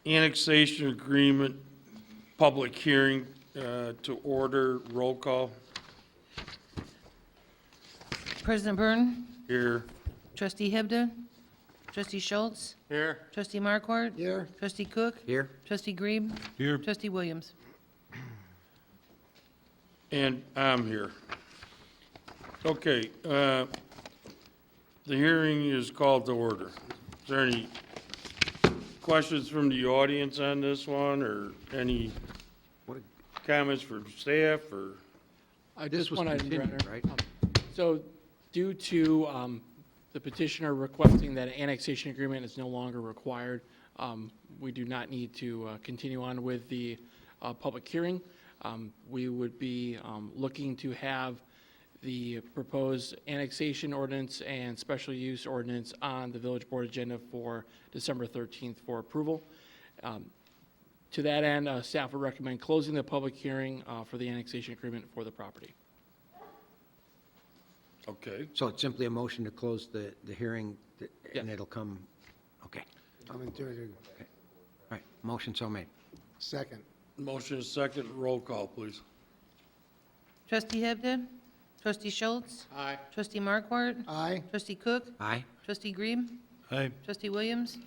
annexation agreement, public hearing to order, roll call. President Byrne, Here. Trustee Hebda, Trustee Schultz, Here. Trustee Markwart, Here. Trustee Cook, Here. Trustee Grebe, Here. Trustee Williams. And I'm here. Okay, the hearing is called to order. Is there any questions from the audience on this one, or any comments from staff, or? This was one item, Your continued, Honor. right? So due to the petitioner requesting that an annexation agreement is no longer required, we do not need to continue on with the public hearing. We would be looking to have the proposed annexation ordinance and special use ordinance on the village board agenda for December 13th for approval. To that end, staff would recommend closing the public hearing for the annexation agreement for the property. Okay, So it's simply a motion to close the hearing, and Yes. it'll come, okay. All Coming to it. right, motion so made. Second. motion is second, roll call, please. Trustee Hebda, Trustee Schultz, Aye. Trustee Markwart, Aye. Trustee Cook, Aye? Trustee Grebe, Aye. Trustee Williams.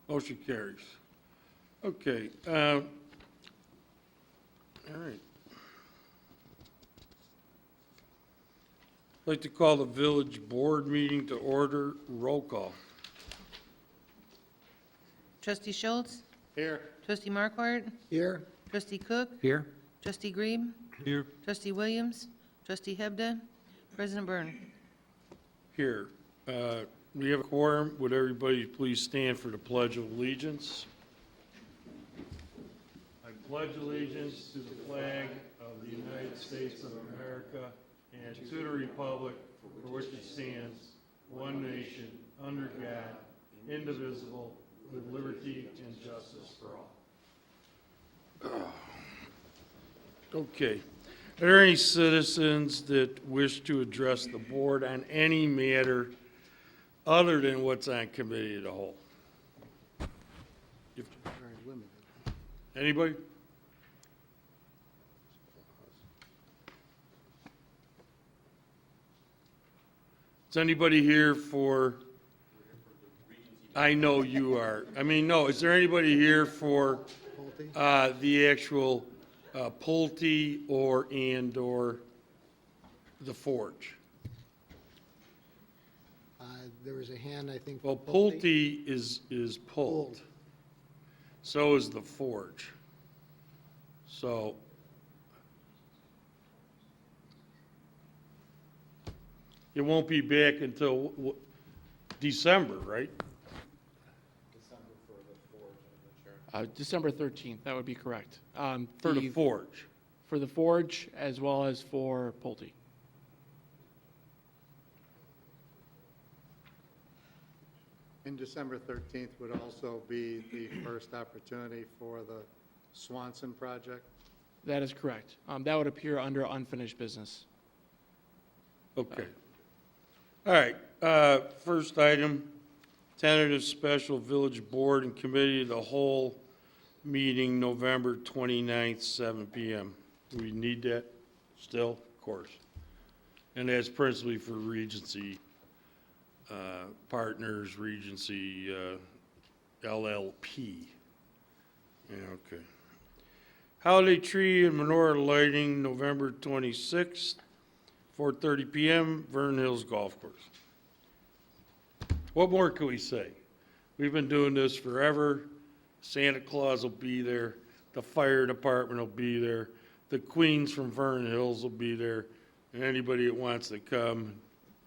Motion carries. Okay, all right. I'd like to call the village board meeting to order, roll call. Trustee Schultz, Here. Trustee Markwart, Here. Trustee Cook, Here? Trustee Grebe, Here. Trustee Williams, Trustee Hebda, President Byrne. Here. We have a quorum. Would everybody please stand for the Pledge of Allegiance? I pledge allegiance to the flag of the United States of America and to the republic for which it stands, one nation, under God, indivisible, with liberty and justice for all. Okay. Are there any citizens that wish to address the board on any matter other than what's on committee of the whole? Anybody? Is anybody here for, I know you are. I mean, no, is there anybody here for the actual Pulte or the Forge? There was a hand, I think. Well, for Pulte is pulled. Pulled. So is the Forge. So it won't be back until December, right? December 13th, that would be correct. For the Forge. For the Forge as well as for Pulte. And December 13th would also be the first opportunity for the Swanson project. That is correct. That would appear under unfinished business. Okay. All right, first item, tentative special village board and committee of the whole meeting, November 29th, 7 PM. Do we need that still? Of course. And that's principally for Regency Partners, Regency LLP. Yeah, okay. Holiday tree and menorah lighting, November 26th, 4:30 PM, Vernon Hills Golf Course. What more can we say? We've been doing this forever. Santa Claus will be there. The fire department will be there. The queens from Vernon Hills will be there. And anybody that wants to come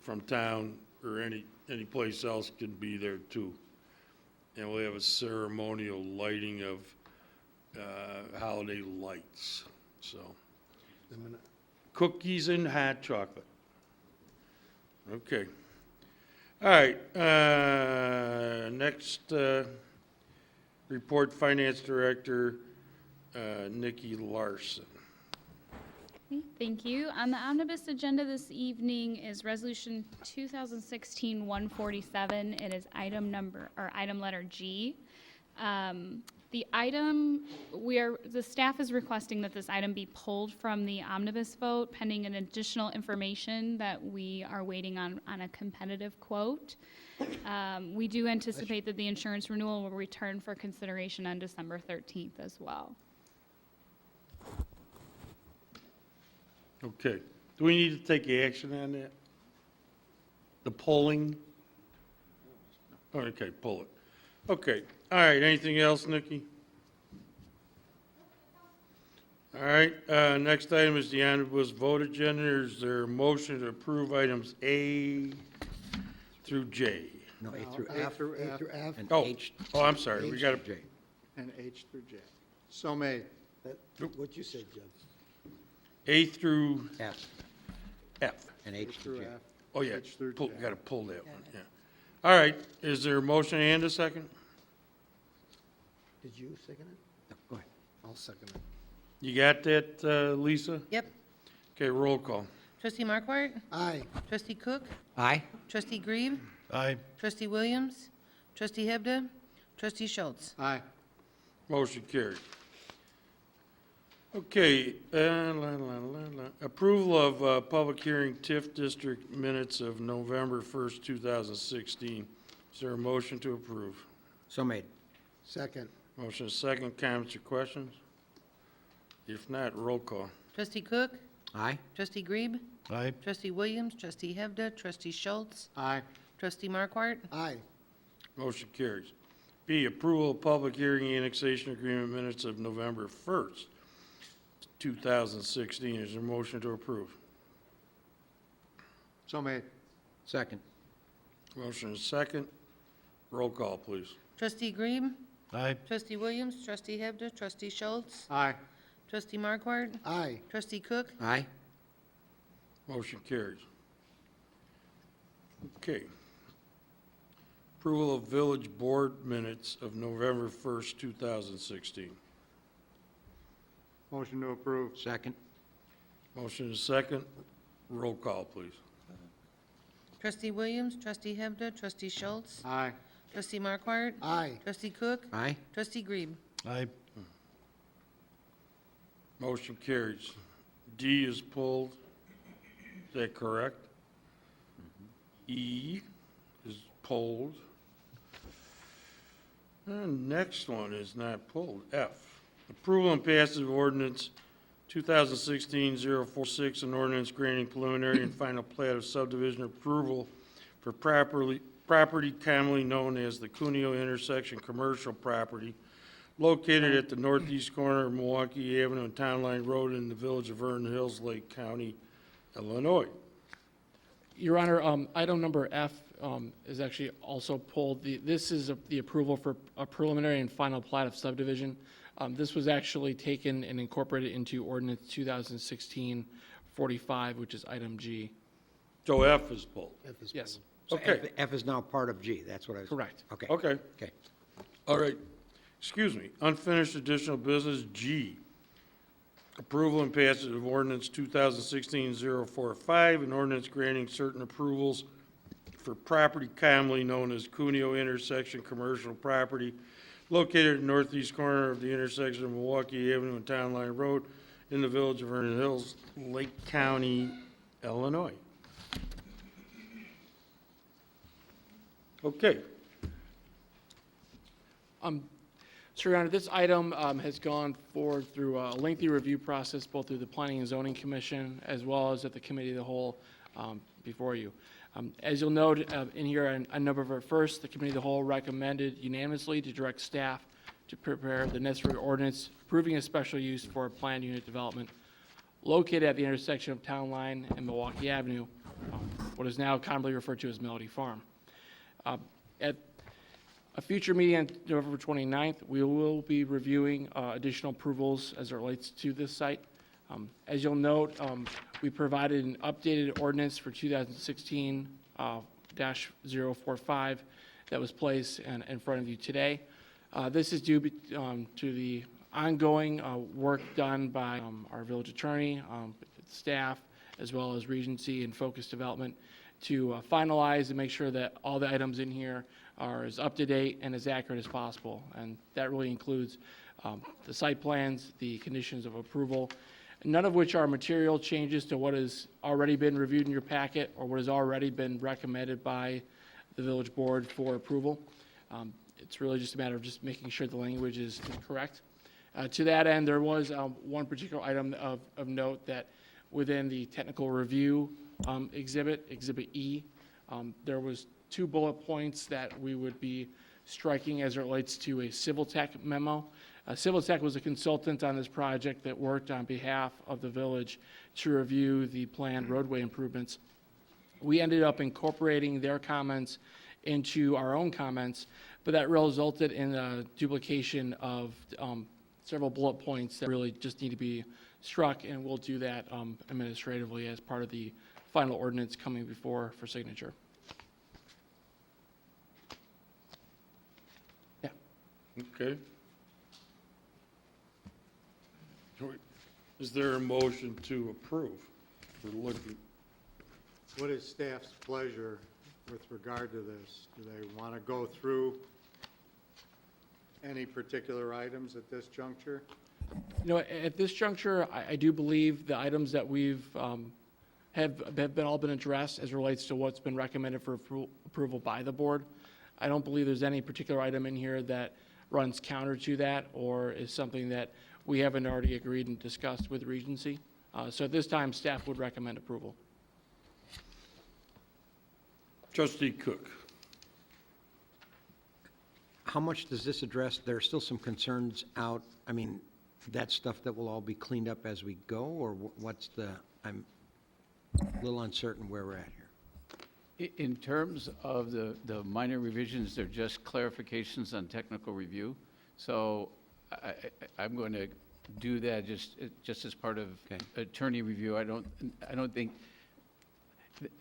from town or any place else can be there too. And we'll have a ceremonial lighting of holiday lights, so. Cookies and hot chocolate. Okay. All right, next, report Finance Director, Nikki Larson. Okay, thank you. On the omnibus agenda this evening is Resolution 2016-147. It is item letter G. The item, the staff is requesting that this item be pulled from the omnibus vote pending an additional information that we are waiting on a competitive quote. We do anticipate that the insurance renewal will return for consideration on December 13th as well. Okay. Do we need to take action on that? The polling? Okay, pull it. Okay. All right. Anything else, Nikki? All right. Next item is the omnibus vote agenda. Is there a motion to approve items A through J? No, A through A F through A F through F. and Oh, H oh, I'm sorry. We H got through to, J. and H through J. So made. What you said, Judge. A through F F. and H H through through J. F. Oh, yeah. H through Pull, J. got to pull that one, yeah. All right. Is there a motion and a second? Did you second it? No, go ahead. I'll second it. You got that, Lisa? Yep. Okay, roll call. Trustee Markwart? Aye. Trustee Cook? Aye. Trustee Grebe? Aye. Trustee Williams? Trustee Hebda? Trustee Schultz? Aye. Motion carried. Okay, approval of public hearing TIF district minutes of November 1st, 2016. Is there a motion to approve? So made. Second. Motion is second. Comments or questions? If not, roll call. Trustee Cook? Aye. Trustee Grebe? Aye. Trustee Williams? Trustee Hebda? Trustee Schultz? Aye. Trustee Markwart? Aye. Motion carries. B, approval of public hearing annexation agreement minutes of November 1st, 2016. Is there a motion to approve? So made. Second. Motion is second. Roll call, please. Trustee Grebe? Aye. Trustee Williams? Trustee Hebda? Trustee Schultz? Aye. Trustee Markwart? Aye. Trustee Cook? Aye. Motion carries. Okay. Approval of village board minutes of November 1st, 2016. Motion to approve. Second. Motion is second. Roll call, please. Trustee Williams? Trustee Hebda? Trustee Schultz? Aye. Trustee Markwart? Aye. Trustee Cook? Aye. Trustee Grebe? Aye. Motion carries. D is pulled. Is that correct? E is pulled. And next one is not pulled. F. Approval and passage of ordinance 2016-046, an ordinance granting preliminary and final plat of subdivision approval for property commonly known as the Cuneo intersection commercial property located at the northeast corner of Milwaukee Avenue and Town Line Road in the village of Vernon Hills, Lake County, Illinois. Your Honor, item number F is actually also pulled. This is the approval for a preliminary and final plat of subdivision. This was actually taken and incorporated into ordinance 2016-45, which is item G. So F is pulled. F is Yes, So Okay. F is now part of G. That's what I was. correct. Okay. Okay. Okay. All right. Excuse me. Unfinished additional business, G. Approval and passage of ordinance 2016-045, an ordinance granting certain approvals for property commonly known as Cuneo intersection commercial property located at the northeast corner of the intersection of Milwaukee Avenue and Town Line Road in the village of Vernon Hills, Lake County, Illinois. Okay. So, Your Honor, this item has gone forward through a lengthy review process, both through the Planning and Zoning Commission as well as at the Committee of the Whole before you. As you'll note in here on November 1st, the Committee of the Whole recommended unanimously to direct staff to prepare the necessary ordinance approving a special use for a planned unit development located at the intersection of Town Line and Milwaukee Avenue, what is now commonly referred to as Melody Farm. At a future meeting on November 29th, we will be reviewing additional approvals as it relates to this site. As you'll note, we provided an updated ordinance for 2016-045 that was placed in front of you today. This is due to the ongoing work done by our village attorney, staff, as well as Regency and Focus Development to finalize and make sure that all the items in here are as up-to-date and as accurate as possible. And that really includes the site plans, the conditions of approval, none of which are material changes to what has already been reviewed in your packet or what has already been recommended by the village board for approval. It's really just a matter of just making sure the language is correct. To that end, there was one particular item of note that within the technical review exhibit, Exhibit E, there was 2 bullet points that we would be striking as it relates to a Civil Tech memo. Civil Tech was a consultant on this project that worked on behalf of the village to review the planned roadway improvements. We ended up incorporating their comments into our own comments, but that resulted in a duplication of several bullet points that really just need to be struck, and we'll do that administratively as part of the final ordinance coming before for signature. Yeah. Okay. Is there a motion to approve for looking? What is staff's pleasure with regard to this? Do they want to go through any particular items at this juncture? You know, at this juncture, I do believe the items that we've have been all been addressed as relates to what's been recommended for approval by the board. I don't believe there's any particular item in here that runs counter to that or is something that we haven't already agreed and discussed with Regency. So at this time, staff would recommend approval. Trustee Cook. How much does this address? There are still some concerns out. I mean, that stuff that will all be cleaned up as we go, or what's the, I'm a little uncertain where we're at here. In terms of the minor revisions, they're just clarifications on technical review. So I'm going to do that just as part of attorney review. I don't think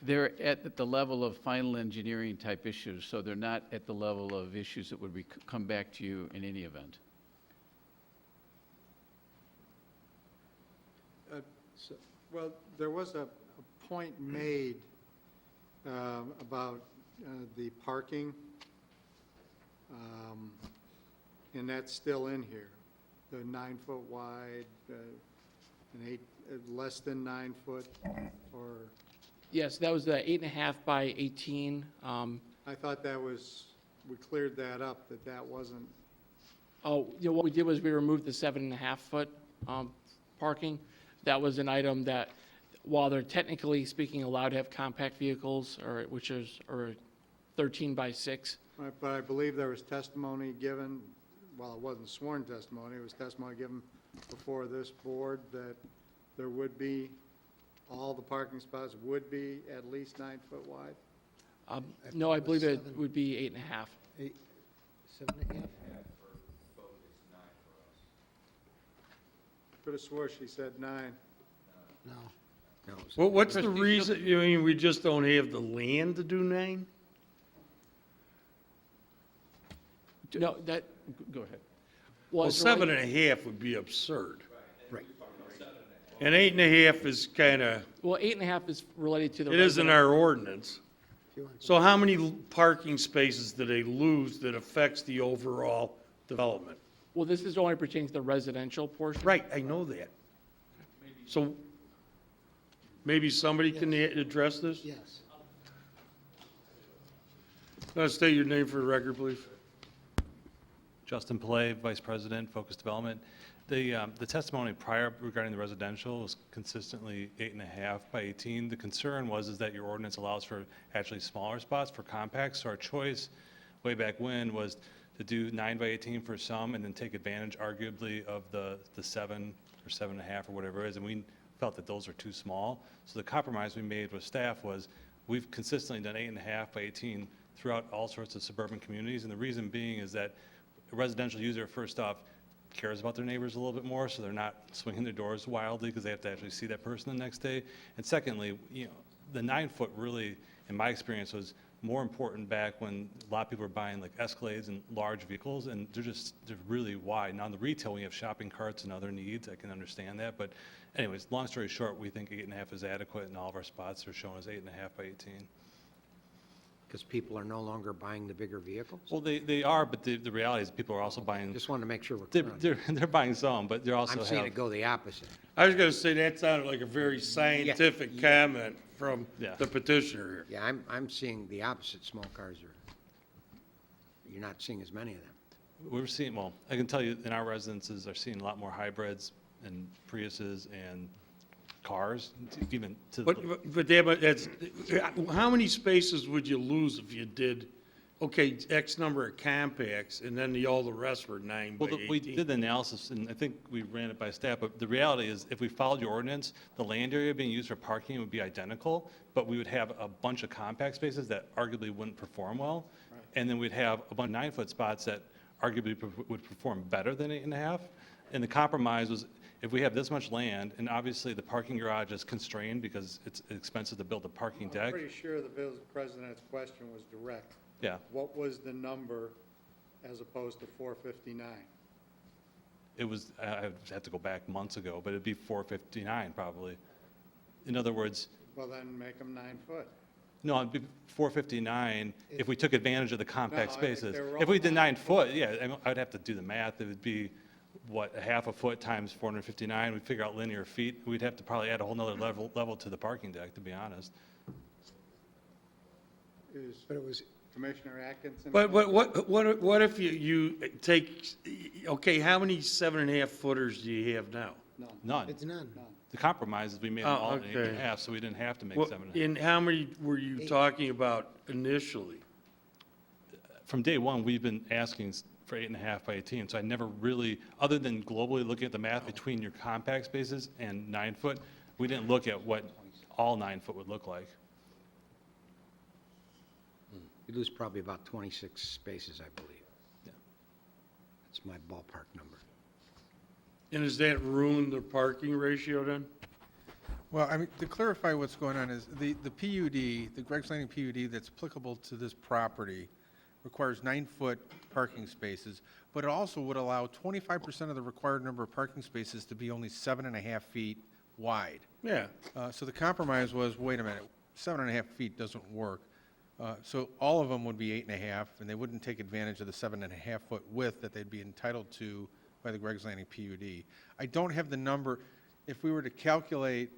they're at the level of final engineering type issues, so they're not at the level of issues that would come back to you in any event. Well, there was a point made about the parking, and that's still in here. The 9-foot wide, an less than 9 foot, or, Yes, that was the 8.5 by 18. I thought that was, we cleared that up, that wasn't, Oh, you know, what we did was we removed the 7.5 foot parking. That was an item that, while they're technically speaking allowed to have compact vehicles, or 13 by 6. right, but I believe there was testimony given, well, it wasn't sworn testimony, it was testimony given before this board that there would be, all the parking spots would be at least 9 foot wide. No, I believe it 7. would be 8.5. 7.5? Could have swore she said 9. No. No, so- Well, what's the Trustee reason, you mean, we just don't have the land to do 9? No, that, Go ahead. Well, as it relates- 7.5 would be absurd. Right. And 8.5 is kind of, Well, 8.5 is related to the. it isn't our ordinance. If you want- So how many parking spaces do they lose that affects the overall development? Well, this is only pertaining to the residential portion. Right, I know that. So maybe somebody can address this? Yes. State your name for the record, please. Justin Pillay, Vice President, Focus Development. The testimony prior regarding the residential was consistently 8.5 by 18. The concern was that your ordinance allows for actually smaller spots for compacts. So our choice way back when was to do 9 by 18 for some and then take advantage arguably of the 7 or 7.5 or whatever it is. And we felt that those are too small. So the compromise we made with staff was we've consistently done 8.5 by 18 throughout all sorts of suburban communities. And the reason being is that a residential user, first off, cares about their neighbors a little bit more, so they're not swinging their doors wildly because they have to actually see that person the next day. And secondly, you know, the 9 foot really, in my experience, was more important back when a lot of people were buying like Escalades and large vehicles, and they're really wide. Now in the retail, when you have shopping carts and other needs, I can understand that. But anyways, long story short, we think 8.5 is adequate, and all of our spots are shown as 8.5 by 18. Because people are no longer buying the bigger vehicles? Well, they are, but the reality is people are also buying, Just wanted to make sure we're they're, clear on that. they're buying some, but they're also I'm seeing have, it go the opposite. I was gonna say, that sounded like a very scientific comment from Yeah. the petitioner here. Yeah, I'm seeing the opposite. Small cars are, you're not seeing as many of them. we're seeing, well, I can tell you in our residences are seeing a lot more hybrids and Priuses and cars, even to. But that's, how many spaces would you lose if you did, okay, X number of compacts, and then all the rest were 9 by Well, 18? we did the analysis, and I think we ran it by staff, but the reality is, if we followed your ordinance, the land area being used for parking would be identical, but we would have a bunch of compact spaces that arguably wouldn't perform well, and then we'd have a bunch of 9-foot spots that arguably would perform better than 8.5. And the compromise was, if we have this much land, and obviously the parking garage is constrained because it's expensive to build a parking I'm deck. pretty sure the village president's question was direct. Yeah, What was the number as opposed to 459? it was, I had to go back months ago, but it'd be 459 probably. In other words, Well, then make them 9 foot. no, it'd be 459 if we took advantage of the compact No, if spaces. they were If we all did 9 9 foot, yeah, I'd have to do the math. It would be, what, a half a foot times 459. We'd figure out linear feet. We'd have to probably add a whole nother level to the parking deck, to be honest. But it was, Commissioner Atkinson? But what if you take, okay, how many 7.5 footers do you have now? None. it's none. The compromise is we made them Oh, all okay. 8.5, so we didn't have to make What- 7.5. And how many were you talking about initially? From day one, we've been asking for 8.5 by 18, so I never really, other than globally looking at the math between your compact spaces and 9 foot, we didn't look at what all 9 foot would look like. You lose probably about 26 spaces, I believe. Yeah. That's my ballpark number. And does that ruin the parking ratio then? Well, I mean, to clarify what's going on is the PUD, the Greg's Landing PUD that's applicable to this property requires 9-foot parking spaces, but it also would allow 25% of the required number of parking spaces to be only 7.5 feet wide. Yeah. So the compromise was, wait a minute, 7.5 feet doesn't work. So all of them would be 8.5, and they wouldn't take advantage of the 7.5-foot width that they'd be entitled to by the Greg's Landing PUD. I don't have the number. If we were to calculate,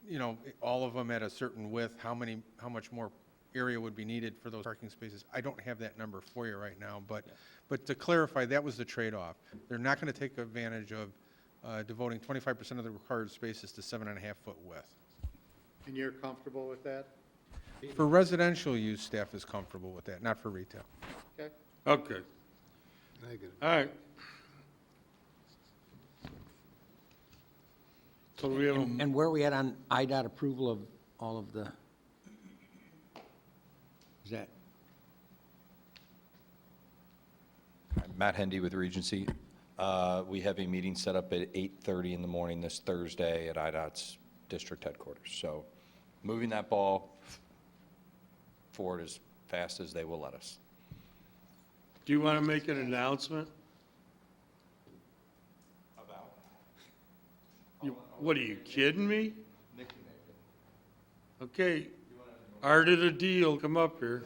you know, all of them at a certain width, how much more area would be needed for those parking spaces? I don't have that number for you right now, but to clarify, that was the trade-off. They're not going to take advantage of devoting 25% of the required spaces to 7.5-foot width. And you're comfortable with that? For residential use, staff is comfortable with that, not for retail. Okay. Okay, I get it. all right. So we have, And where are we at on IDOT approval of all of the, is that, Matt Hendy with Regency. We have a meeting set up at 8:30 in the morning this Thursday at IDOT's district headquarters. So moving that ball forward as fast as they will let us. do you want to make an announcement? What, are you kidding me? Okay, art of the deal, come up here.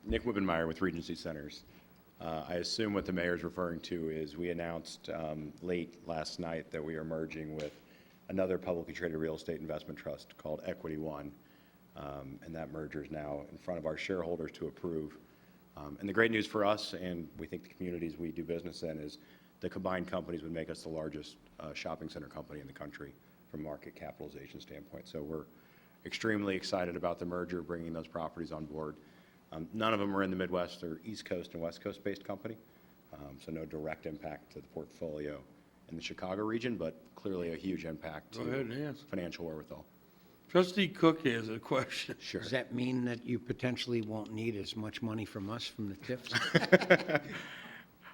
Nick Wibbenmeyer with Regency Centers. I assume what the mayor's referring to is we announced late last night that we are merging with another publicly traded real estate investment trust called Equity One. And that merger is now in front of our shareholders to approve. And the great news for us, and we think the communities we do business in, is the combined companies would make us the largest shopping center company in the country from a market capitalization standpoint. So we're extremely excited about the merger, bringing those properties on board. None of them are in the Midwest. They're East Coast and West Coast based company. So no direct impact to the portfolio in the Chicago region, but clearly a huge impact Go ahead to and ask. financial wherewithal. Trustee Cook has a question. Sure. does that mean that you potentially won't need as much money from us from the TIFs?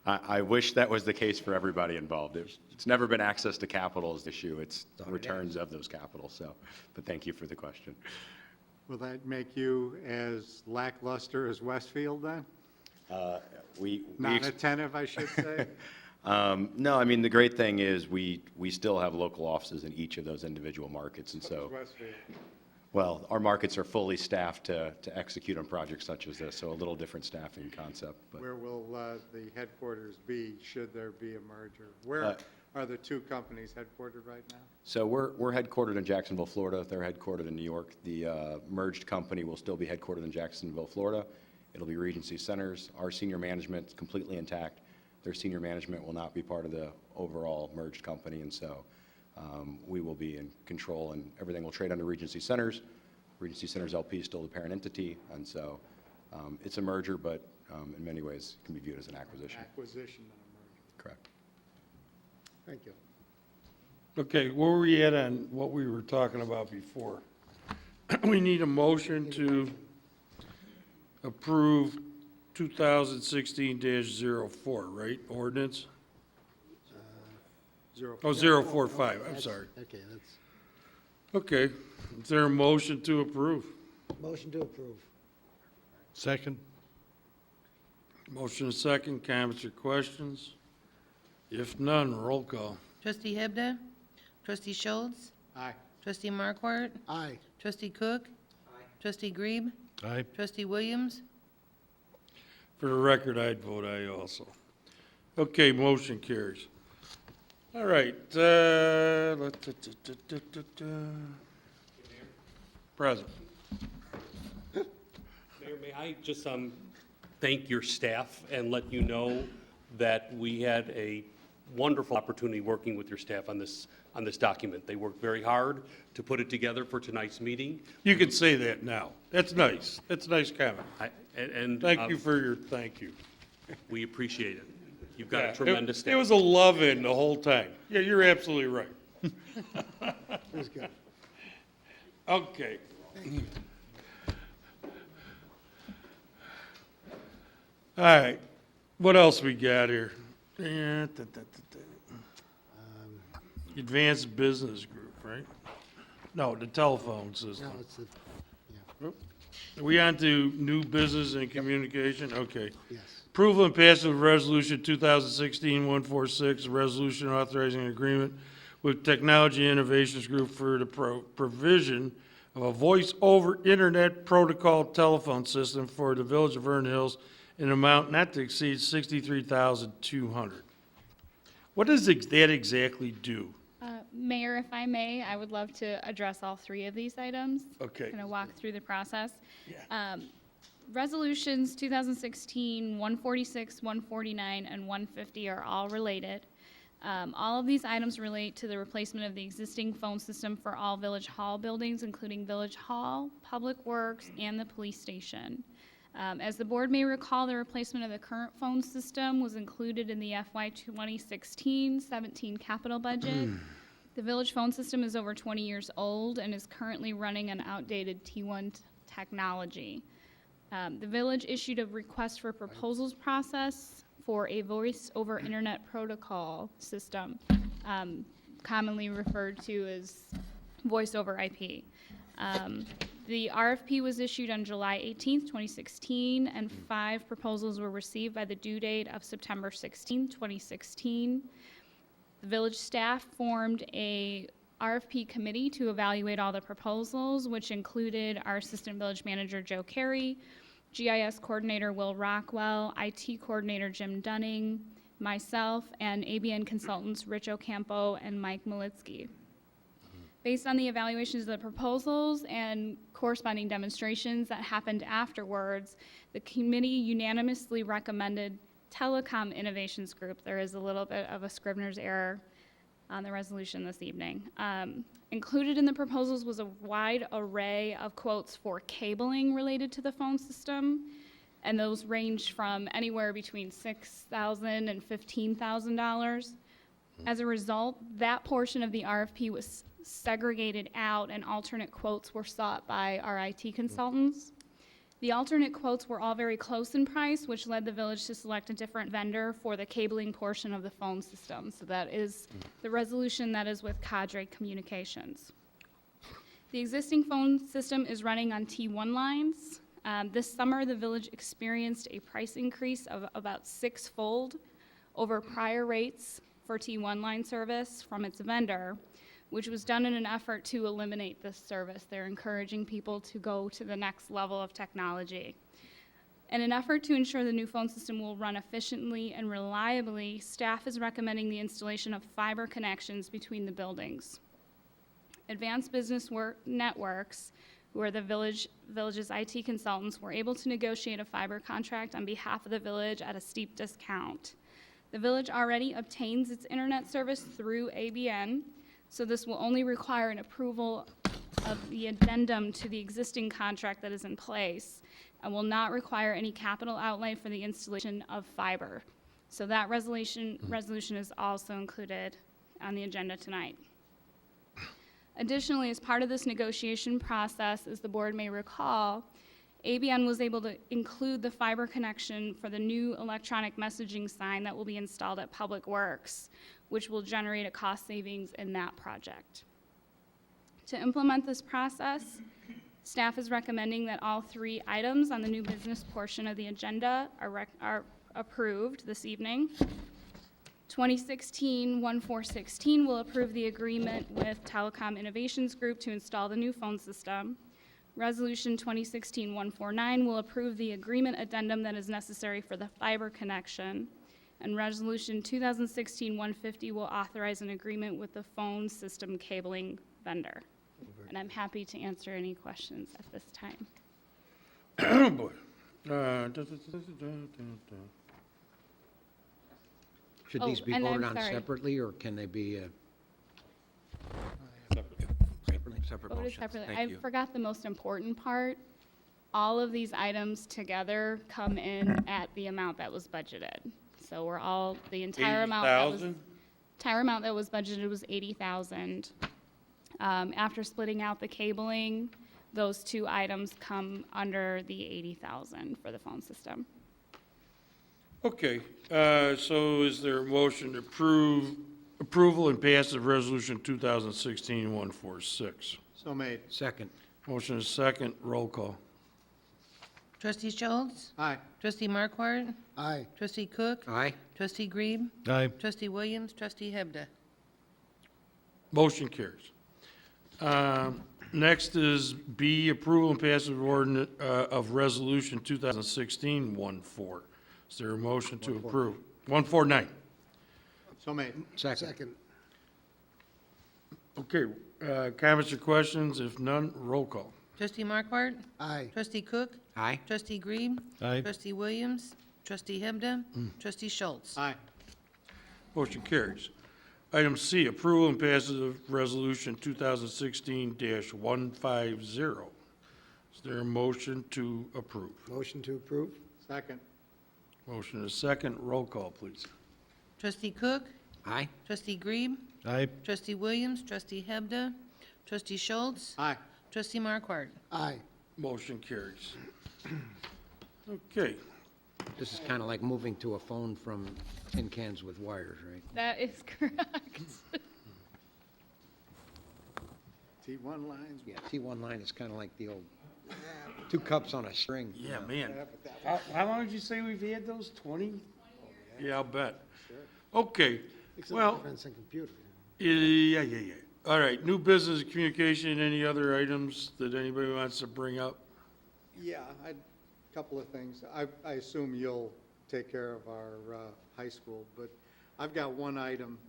I wish that was the case for everybody involved. It's never been access to capital is the issue. It's Thought it returns of those capital. So, but thank you for the question. Will that make you as lackluster as Westfield then? We Not attentive, I should say? No, I mean, the great thing is we still have local offices in each of those individual markets, and so, Westfield. well, our markets are fully staffed to execute on projects such as this, so a little different staffing concept, but. Where will the headquarters be, should there be a merger? Where are the two companies headquartered right now? So we're headquartered in Jacksonville, Florida. They're headquartered in New York. The merged company will still be headquartered in Jacksonville, Florida. It'll be Regency Centers. Our senior management is completely intact. Their senior management will not be part of the overall merged company, and so we will be in control, and everything will trade under Regency Centers. Regency Centers LP is still the parent entity, and so it's a merger, but in many ways can be viewed as an acquisition. Acquisition and a merger. Correct. Thank you. Okay, where were we at on what we were talking about before? We need a motion to approve 2016-04, right, ordinance? Oh, 045, I'm sorry. Okay, that's, Okay, is there a motion to approve? motion to approve. Second? Motion and second, comments or questions? If none, roll call. Trustee Hebda? Trustee Schultz? Aye. Trustee Markwart? Aye. Trustee Cook? Trustee Grebe? Aye. Trustee Williams? For the record, I'd vote aye also. Okay, motion carries. All right, Present. Mayor, may I just thank your staff and let you know that we had a wonderful opportunity working with your staff on this document. They worked very hard to put it together for tonight's meeting. You can say that now. That's nice. That's a nice comment. Thank you for your thank you. We appreciate it. You've got Yeah, a tremendous staff. It was a love-in the whole time. Yeah, you're absolutely right. It was good. Okay. All right, what else we got here? Advanced Business Group, right? No, the telephone system. No, it's the, yeah, Are we on to new business and communication? Okay. yes. Approval and passage of Resolution 2016-146, a resolution authorizing an agreement with Technology Innovations Group for the provision of a voice-over internet protocol telephone system for the Village of Vernon Hills in an amount not to exceed $63,200. What does that exactly do? Mayor, if I may, I would love to address all three of these items. Okay. Kind of walk through the process. Resolutions 2016, 146, 149, and 150 are all related. All of these items relate to the replacement of the existing phone system for all Village Hall buildings, including Village Hall, Public Works, and the police station. As the board may recall, the replacement of the current phone system was included in the FY 2016-17 capital budget. The village phone system is over 20 years old and is currently running on outdated T1 technology. The village issued a request for proposals process for a voice-over internet protocol system, commonly referred to as voice-over IP. The RFP was issued on July 18th, 2016, and 5 proposals were received by the due date of September 16, 2016. The village staff formed a RFP committee to evaluate all the proposals, which included our Assistant Village Manager, Joe Carey, GIS Coordinator, Will Rockwell, IT Coordinator, Jim Dunning, myself, and ABN consultants, Rich Ocampo and Mike Malitsky. Based on the evaluations of the proposals and corresponding demonstrations that happened afterwards, the committee unanimously recommended Telecom Innovations Group. There is a little bit of a Scrivener's error on the resolution this evening. Included in the proposals was a wide array of quotes for cabling related to the phone system, and those ranged from anywhere between $6,000 and $15,000. As a result, that portion of the RFP was segregated out and alternate quotes were sought by our IT consultants. The alternate quotes were all very close in price, which led the village to select a different vendor for the cabling portion of the phone system. So that is the resolution that is with Cadre Communications. The existing phone system is running on T1 lines. This summer, the village experienced a price increase of about 6-fold over prior rates for T1 line service from its vendor, which was done in an effort to eliminate this service. They're encouraging people to go to the next level of technology. In an effort to ensure the new phone system will run efficiently and reliably, staff is recommending the installation of fiber connections between the buildings. Advanced Business Networks, who are the village's IT consultants, were able to negotiate a fiber contract on behalf of the village at a steep discount. The village already obtains its internet service through ABN, so this will only require an approval of the addendum to the existing contract that is in place and will not require any capital outlay for the installation of fiber. So that resolution is also included on the agenda tonight. Additionally, as part of this negotiation process, as the board may recall, ABN was able to include the fiber connection for the new electronic messaging sign that will be installed at Public Works, which will generate a cost savings in that project. To implement this process, staff is recommending that all 3 items on the new business portion of the agenda are approved this evening. 2016-1416 will approve the agreement with Telecom Innovations Group to install the new phone system. Resolution 2016-149 will approve the agreement addendum that is necessary for the fiber connection. And Resolution 2016-150 will authorize an agreement with the phone system cabling vendor. And I'm happy to answer any questions at this time. Oh, boy. Should these Oh, be and I'm voted on sorry. separately, or can they be separate Voted motions? separately. Thank I you. forgot the most important part. All of these items together come in at the amount that was budgeted. So the entire amount that was budgeted was 80,000. After splitting out the cabling, those 2 items come under the 80,000 for the phone system. Okay, so is there a motion to approval and pass of resolution 2016-146? So made. Second. Motion is second, roll call. Trustee Schultz? Aye. Trustee Markwart? Aye. Trustee Cook? Aye. Trustee Grebe? Aye. Trustee Williams? Trustee Hebda? Motion carries. Next is B, approval and passage of ordinance, of resolution 2016-14. Is there a motion to approve? 149. So made. Second. Second. Okay, comments or questions? If none, roll call. Trustee Markwart? Aye. Trustee Cook? Aye. Trustee Grebe? Aye. Trustee Williams? Trustee Hebda? Trustee Schultz? Aye. Motion carries. Item C, approval and passage of resolution 2016-150. Is there a motion to approve? Motion to approve? Second. Motion is second, roll call, please. Trustee Cook? Aye. Trustee Grebe? Aye. Trustee Williams? Trustee Hebda? Trustee Schultz? Aye. Trustee Markwart? Aye. Motion carries. Okay, This is kind of like moving to a phone from tin cans with wires, right? That is correct. T1 lines. Yeah, T1 line is kind of like the old 2 cups on a string. yeah, man. How long did you say we've had those? 20? Yeah, I'll bet. Okay, Except well, difference in computer. yeah. All right, new business and communication, any other items that anybody wants to bring up? Yeah, a couple of things. I assume you'll take care of our high school, but I've got one item.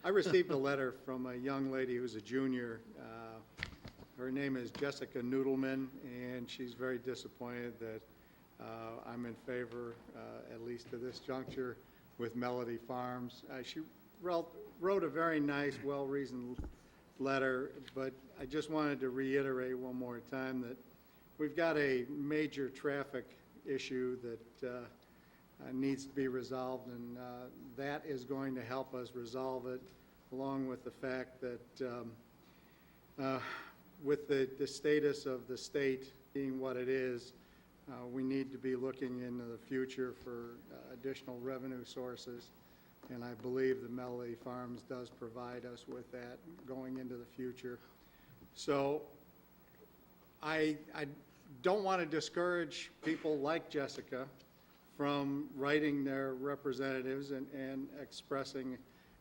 I received a letter from a young lady who's a junior. Her name is Jessica Noodleman, and she's very disappointed that I'm in favor, at least to this juncture, with Melody Farms. She wrote a very nice, well-reasoned letter, but I just wanted to reiterate one more time that we've got a major traffic issue that needs to be resolved, and that is going to help us resolve it, along with the fact that with the status of the state being what it is, we need to be looking into the future for additional revenue sources, and I believe the Melody Farms does provide us with that going into the future. So I don't want to discourage people like Jessica from writing their representatives and expressing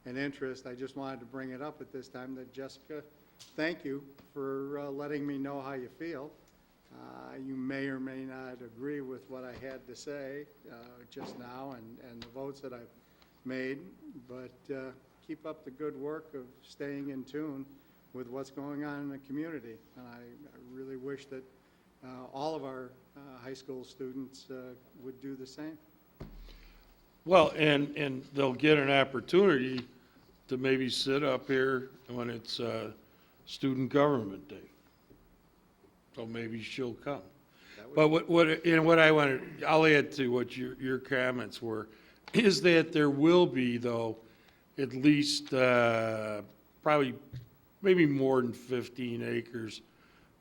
an interest. I just wanted to bring it up at this time that Jessica, thank you for letting me know how you feel. You may or may not agree with what I had to say just now and the votes that I've made, but keep up the good work of staying in tune with what's going on in the community. And I really wish that all of our high school students would do the same. Well, and they'll get an opportunity to maybe sit up here when it's Student Government Day. So maybe she'll come. But what I wanted, I'll add to what your comments were, is that there will be, though, at least probably maybe more than 15 acres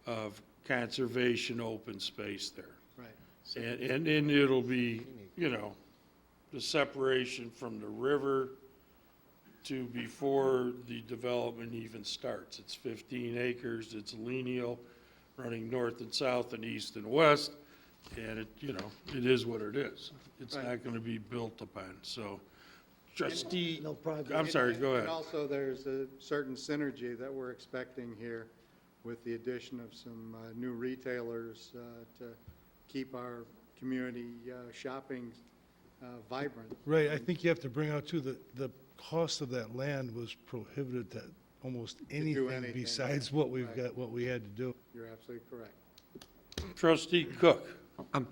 of conservation open space there. Right. And it'll be, you know, the separation from the river to before the development even starts. It's 15 acres, it's lineal, running north and south and east and west, and it, you know, it is what it is. It's Right. not gonna be built upon, so. Trustee, No progress. I'm sorry, go And ahead. also, there's a certain synergy that we're expecting here with the addition of some new retailers to keep our community shopping vibrant. Right, I think you have to bring out too, the cost of that land was prohibited to almost anything anything, besides what we've right. got, what we had to do. You're absolutely correct. Trustee Cook.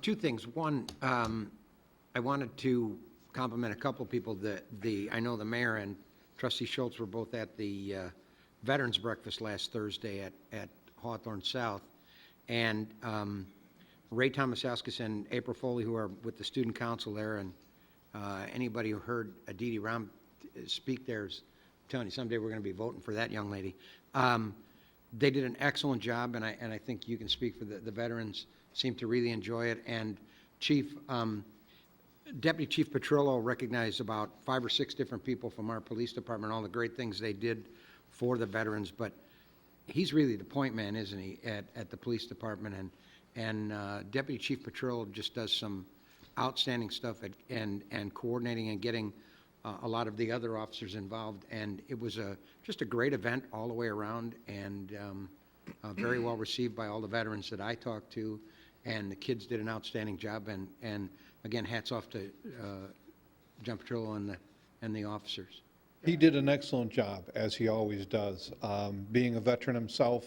Two things. One, I wanted to compliment a couple of people. I know the mayor and Trustee Schultz were both at the Veterans Breakfast last Thursday at Hawthorne South. And Ray Thomasowskis and April Foley, who are with the student council there, and anybody who heard Aditi Ram speak there is telling you someday we're going to be voting for that young lady. They did an excellent job, and I think you can speak for the veterans, seemed to really enjoy it. And Deputy Chief Petrillo recognized about 5 or 6 different people from our police department, all the great things they did for the veterans, but he's really the point man, isn't he, at the police department, and Deputy Chief Petrillo just does some outstanding stuff and coordinating and getting a lot of the other officers involved, and it was just a great event all the way around, and very well received by all the veterans that I talked to, and the kids did an outstanding job, and again, hats off to John Petrillo and the officers. He did an excellent job, as he always does. Being a veteran himself,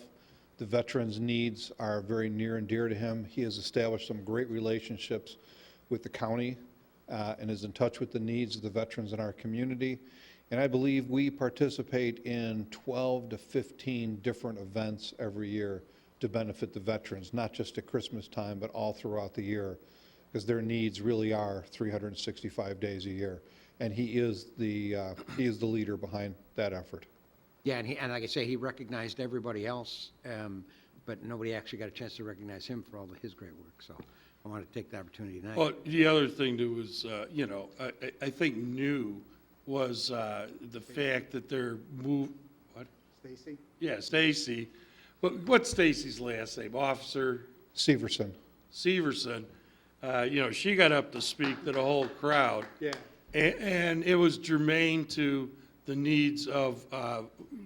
the veterans' needs are very near and dear to him. He has established some great relationships with the county and is in touch with the needs of the veterans in our community. And I believe we participate in 12 to 15 different events every year to benefit the veterans, not just at Christmas time, but all throughout the year, because their needs really are 365 days a year. And he is the leader behind that effort. Yeah, and like I say, he recognized everybody else, but nobody actually got a chance to recognize him for all of his great work, so I want to take the opportunity tonight. Well, the other thing that was, you know, I think new was the fact that they're what? Stacy? Yeah, Stacy. What's Stacy's last name? Officer Severson. Severson. You know, she got up to speak to the whole crowd. Yeah. And it was germane to the needs of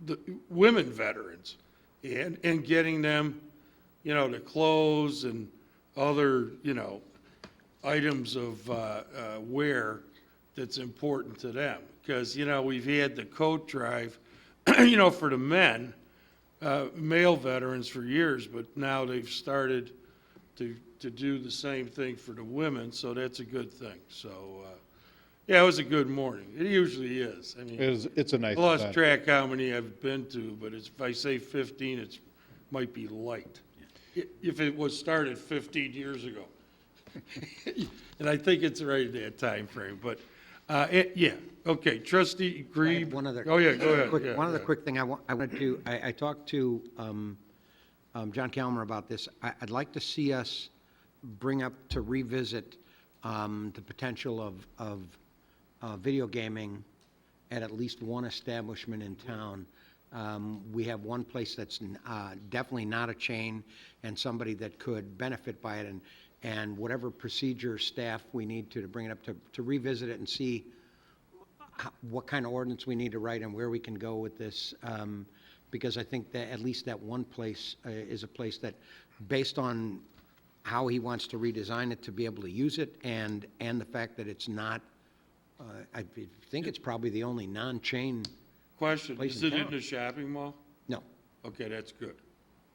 the women veterans and getting them, you know, the clothes and other, you know, items of wear that's important to them. Because, you know, we've had the coat drive, you know, for the men, male veterans for years, but now they've started to do the same thing for the women, so that's a good thing. So, yeah, it was a good morning. It usually is. I mean, It's a nice I lost event. track how many I've been to, but if I say 15, it might be light. If it was started 15 years ago. And I think it's right at that time frame, but, yeah, okay, trustee Grebe. One other. Oh, yeah, go ahead. Yeah, One other yeah. quick thing I wanted to, I talked to John Calmer about this. I'd like to see us bring up to revisit the potential of video gaming at least one establishment in town. We have one place that's definitely not a chain and somebody that could benefit by it. and whatever procedure staff we need to bring it up, to revisit it and see what kind of ordinance we need to write and where we can go with this. Because I think that at least that one place is a place that, based on how he wants to redesign it to be able to use it, and the fact that it's not, I think it's probably the only non-chain. Question, Place is in it in town. the shopping mall? No, Okay, that's good.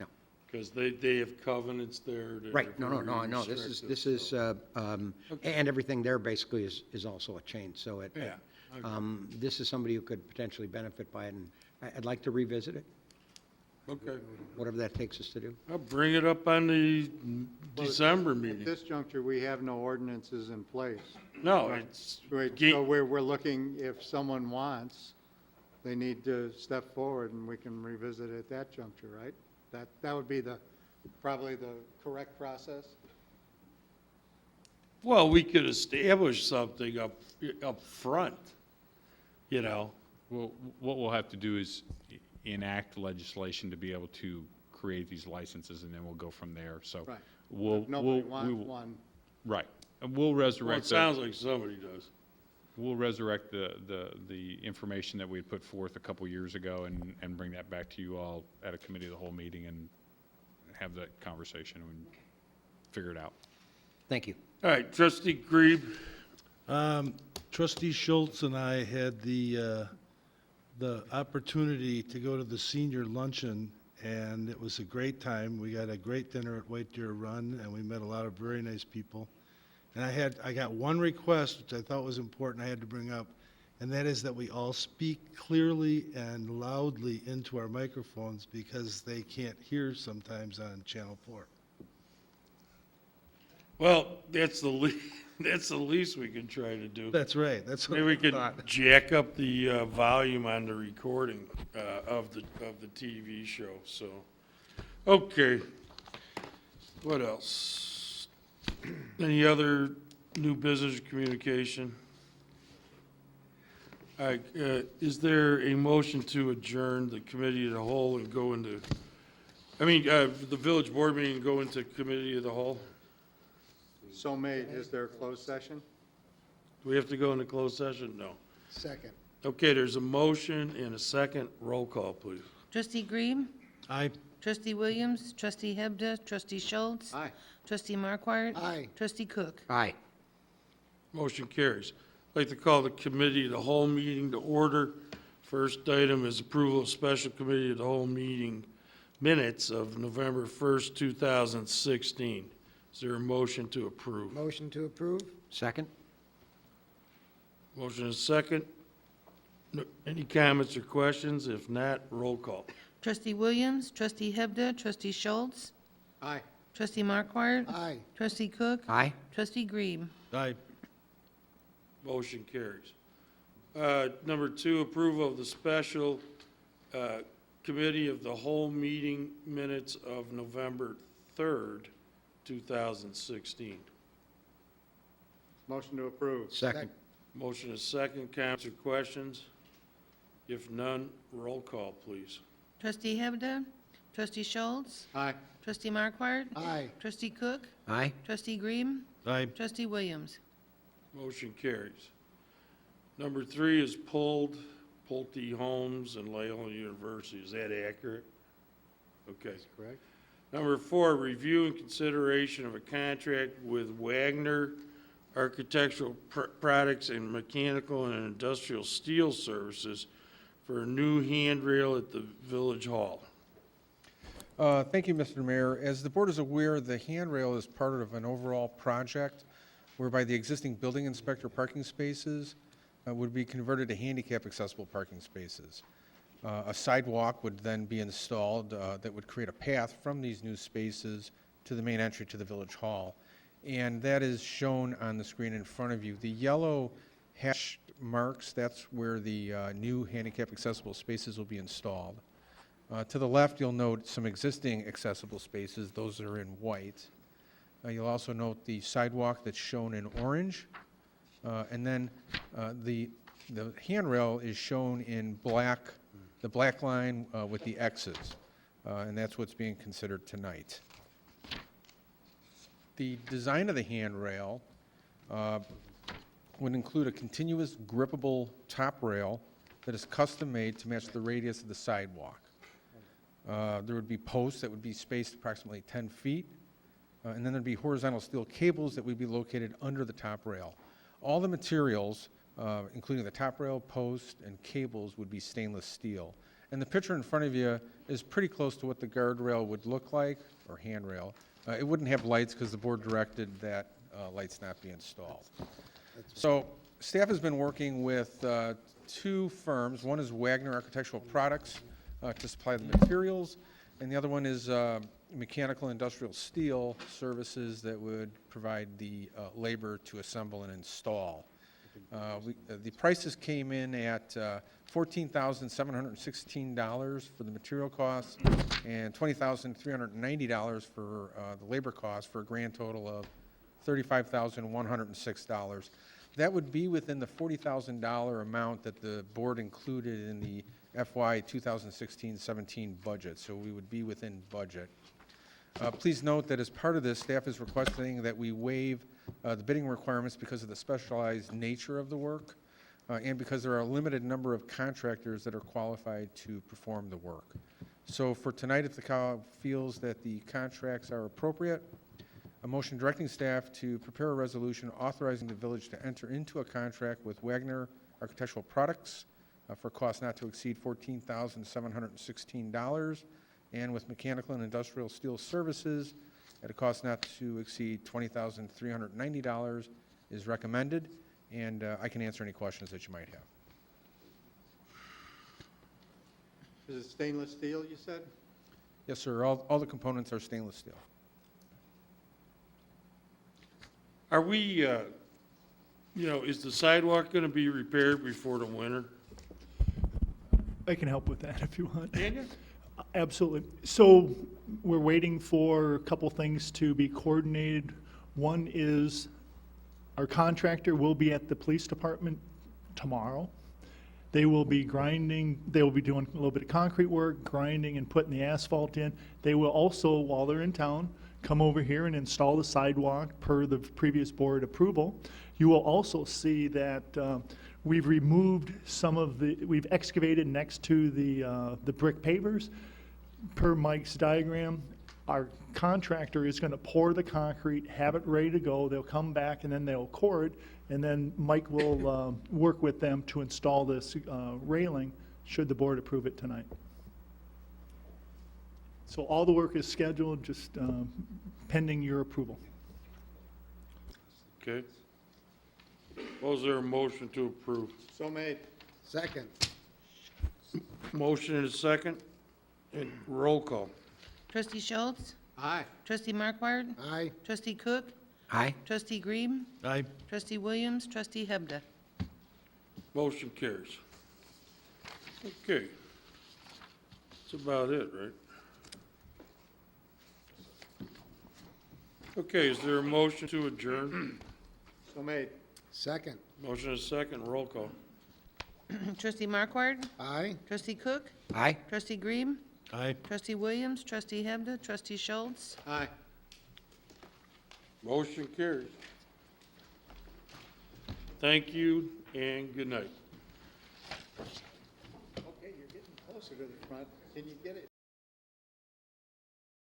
no. Because they have covenants there. that are Right, no, very this restrictive, is, so- and everything there basically is also a chain, so Yeah, okay. this is somebody who could potentially benefit by it, and I'd like to revisit it, Okay, whatever that takes us to do. I'll bring it up on the December At meeting. this juncture, we have no ordinances in place. No, it's, So we're looking, if someone wants, they need to step forward and we can revisit at that juncture, right? That would be probably the correct process? well, we could establish something up front, you know? Well, what we'll have to do is enact legislation to be able to create these licenses, and then we'll go from there. So Right. we'll, If nobody we wants will- one. right. And we'll Well, it resurrect, sounds like somebody does. we'll resurrect the information that we had put forth a couple years ago and bring that back to you all at a committee of the whole meeting and have that conversation and figure it out. Thank you. All right, trustee Grebe, Trustee Schultz and I had the opportunity to go to the senior luncheon, and it was a great time. We got a great dinner at White Deer Run, and we met a lot of very nice people. And I got one request, which I thought was important, I had to bring up, and that is that we all speak clearly and loudly into our microphones, because they can't hear sometimes on Channel 4. well, that's the that's the least we can try to do. That's right, that's what Maybe we I could thought. jack up the volume on the recording of the TV show, so. Okay. What else? Any other new business communication? All right, is there a motion to adjourn the committee of the whole and go into, the village board meeting and go into committee of the whole? So made. Is there a closed session? Do we have to go into closed session? No. Second. Okay, there's a motion and a second. Roll call, please. Trustee Grebe? Aye. Trustee Williams? Trustee Hebda? Trustee Schultz? Aye. Trustee Markwart? Aye. Trustee Cook? Aye. Motion carries. I'd like to call the committee of the whole meeting to order. First item is approval of special committee of the whole meeting minutes of November 1st, 2016. Is there a motion to approve? Motion to approve? Second? Motion is second. Any comments or questions? If not, roll call. Trustee Williams? Trustee Hebda? Trustee Schultz? Aye. Trustee Markwart? Aye. Trustee Cook? Aye. Trustee Grebe? Aye. Motion carries. Number two, approval of the special committee of the whole meeting minutes of November 3rd, 2016. Motion to approve. Second? Motion is second. Comments or questions? If none, roll call, please. Trustee Hebda? Trustee Schultz? Aye. Trustee Markwart? Aye. Trustee Cook? Aye. Trustee Grebe? Aye. Trustee Williams? Motion carries. Number three is pulled, Pulte Homes and Loyola University. Is that accurate? Okay. Correct. Number four, review and consideration of a contract with Wagner Architectural Products and Mechanical and Industrial Steel Services for a new handrail at the Village Hall. Thank you, Mr. Mayor. As the board is aware, the handrail is part of an overall project whereby the existing building inspector parking spaces would be converted to handicap accessible parking spaces. A sidewalk would then be installed that would create a path from these new spaces to the main entry to the Village Hall. And that is shown on the screen in front of you. The yellow hash marks, that's where the new handicap accessible spaces will be installed. To the left, you'll note some existing accessible spaces. Those are in white. You'll also note the sidewalk that's shown in orange. And then the handrail is shown in black, the black line with the X's. And that's what's being considered tonight. The design of the handrail would include a continuous grippable top rail that is custom-made to match the radius of the sidewalk. There would be posts that would be spaced approximately 10 feet, and then there'd be horizontal steel cables that would be located under the top rail. All the materials, including the top rail, post, and cables, would be stainless steel. And the picture in front of you is pretty close to what the guardrail would look like, or handrail. It wouldn't have lights because the board directed that lights not be installed. So staff has been working with two firms. One is Wagner Architectural Products to supply the materials, and the other one is Mechanical Industrial Steel Services that would provide the labor to assemble and install. The prices came in at $14,716 for the material costs and $20,390 for the labor costs, for a grand total of $35,106. That would be within the $40,000 amount that the board included in the FY 2016-17 budget, so we would be within budget. Please note that as part of this, staff is requesting that we waive the bidding requirements because of the specialized nature of the work and because there are a limited number of contractors that are qualified to perform the work. So for tonight, if the council feels that the contracts are appropriate, a motion directing staff to prepare a resolution authorizing the village to enter into a contract with Wagner Architectural Products for costs not to exceed $14,716, and with Mechanical and Industrial Steel Services at a cost not to exceed $20,390 is recommended, and I can answer any questions that you might have. Is it stainless steel, you said? Yes, sir. All the components are stainless steel. Are we, is the sidewalk going to be repaired before the winter? I can help with that if you want. Can you? Absolutely. So we're waiting for a couple things to be coordinated. One is our contractor will be at the police department tomorrow. They will be grinding, they will be doing a little bit of concrete work, grinding and putting the asphalt in. They will also, while they're in town, come over here and install the sidewalk per the previous board approval. You will also see that we've removed we've excavated next to the brick pavers. Per Mike's diagram, our contractor is going to pour the concrete, have it ready to go. They'll come back and then they'll core it, and then Mike will work with them to install this railing, should the board approve it tonight. So all the work is scheduled, just pending your approval. Okay. Was there a motion to approve? So made. Second. Motion and a second, and roll call. Trustee Schultz? Aye. Trustee Markward? Aye. Trustee Cook? Aye. Trustee Green? Aye. Trustee Williams? Trustee Hebda? Motion carries. Okay. That's about it, right? Okay, is there a motion to adjourn? So made. Second. Motion and a second, roll call. Trustee Markward? Aye. Trustee Cook? Aye. Trustee Green? Aye. Trustee Williams? Trustee Hebda? Trustee Schultz? Aye. Motion carries. Thank you and good night. Okay, you're getting closer to the front. Can you get it?